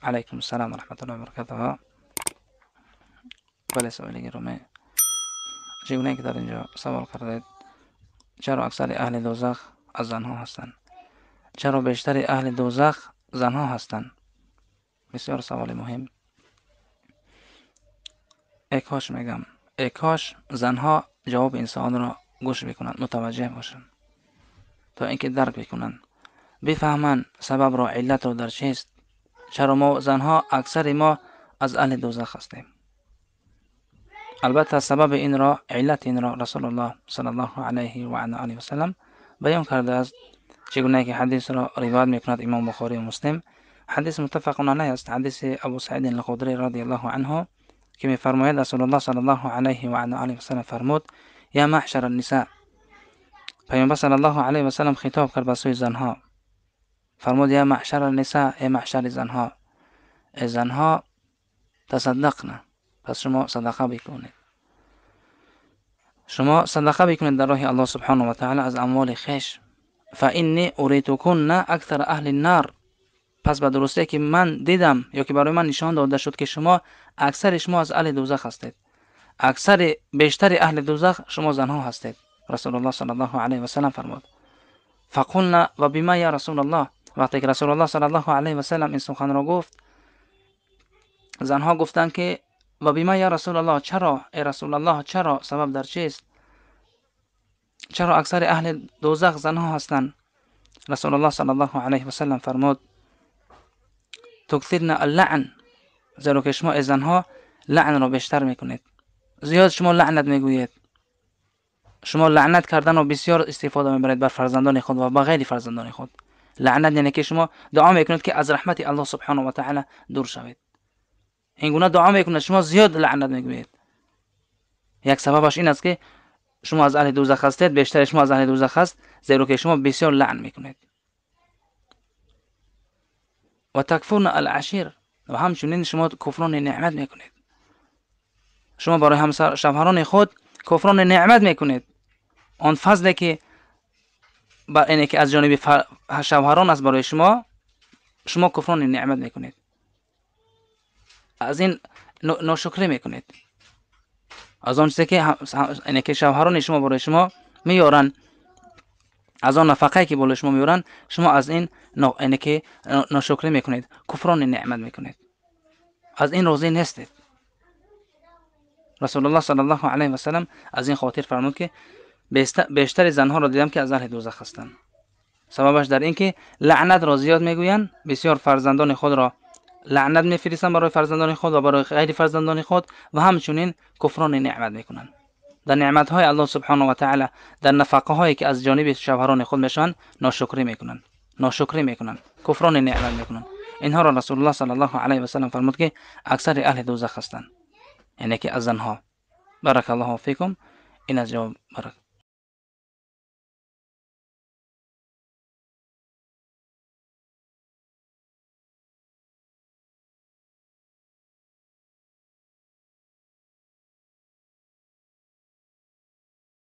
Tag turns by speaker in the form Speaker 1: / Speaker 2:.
Speaker 1: علیکم السلام و رحمت الله و برکاته. بله سوالی گرامی، چگونه که در اینجا سوال کردید چرا اکثر اهل دوزخ از زنها هستند؟ چرا بیشتر اهل دوزخ زنها هستند؟ بسیار سوال مهم. ای کاش میگم، ای کاش زنها جواب انسان را گوش بکنند، متوجه باشند تا اینکه درک بکنند، بفهمند سبب را، علت را در چیست. چرا ما زنها اکثر ما از اهل دوزخ هستیم؟ البته سبب این را، علت این را رسول الله صلی الله علیه و آله و سلم بیان کرده است، چگونه که حدیث را روایت میکند امام بخاری و مسلم. حدیث متفق علیه است، حدیث ابو سعید الخدری رضی الله عنه که میفرماید رسول الله صلی الله علیه و آله و سلم فرمود: یا معشر النساء، پیامبر صلی الله علیه و سلم خطاب کرد به سوی زنها، فرمود: یا معشر النساء، ای معشر زنها، ای زنها تصدقنا، پس شما صدقه بکنید، شما صدقه بکنید در راه الله سبحانه و تعالی از اموال خویش. فانی اریتکن اکثر اهل النار، پس به درستی که من دیدم یا که برای من نشان داده شد که شما اکثر شما از اهل دوزخ هستید، اکثر بیشتر اهل دوزخ شما زنها هستید. رسول الله صلی الله علیه و سلم فرمود: فقلنا و بما یا رسول الله، وقتی که رسول الله صلی الله علیه و سلم این سخن را گفت، زنها گفتند که و بما یا رسول الله، چرا ای رسول الله، چرا، سبب در چیست؟ چرا اکثر اهل دوزخ زنها هستند؟ رسول الله صلی الله علیه و سلم فرمود: تکثرن اللعن، زیرا که شما از زنها لعن را بیشتر میکنید، زیاد شما لعنت میگویید، شما لعنت کردن را بسیار استفاده میبرید بر فرزندان خود و با غیر فرزندان خود. لعنت یعنی که شما دعا میکنید که از رحمت الله سبحانه و تعالی دور شوید. این گونه دعا میکنید، شما زیاد لعنت میگویید. یک سببش این است که شما از اهل دوزخ هستید، بیشتر شما از اهل دوزخ هست، زیرا که شما بسیار لعن میکنید. و تکفرن العشیر، و همچنین شما کفران نعمت میکنید، شما برای همسران خود کفران نعمت میکنید. آن فضلی که بر اینه که از جانب شوهران است برای شما، شما کفران نعمت میکنید، از این ناشکری میکنید. از آن چیزی که اینه که شوهران شما برای شما میارن، از آن نفقه که برای شما میارن، شما از این اینه که ناشکری میکنید، کفران نعمت میکنید، از این راضی نیستید. رسول الله صلی الله علیه و سلم از این خاطر فرمود که بیشتر زنها را دیدم که از اهل دوزخ هستند. سببش در این که لعنت را زیاد میگویند، بسیار فرزندان خود را لعنت میفرستند برای فرزندان خود و برای غیر فرزندان خود، و همچنین کفران نعمت میکنند. در نعمت های الله سبحانه و تعالی، در نفقه هایی که از جانب شوهران خود میشن، ناشکری میکنند، کفران نعمت میکنند. اینها را رسول الله صلی الله علیه و سلم فرمود که اکثر اهل دوزخ هستند، یعنی که از زنها. بارک الله فیکم. این از جواب.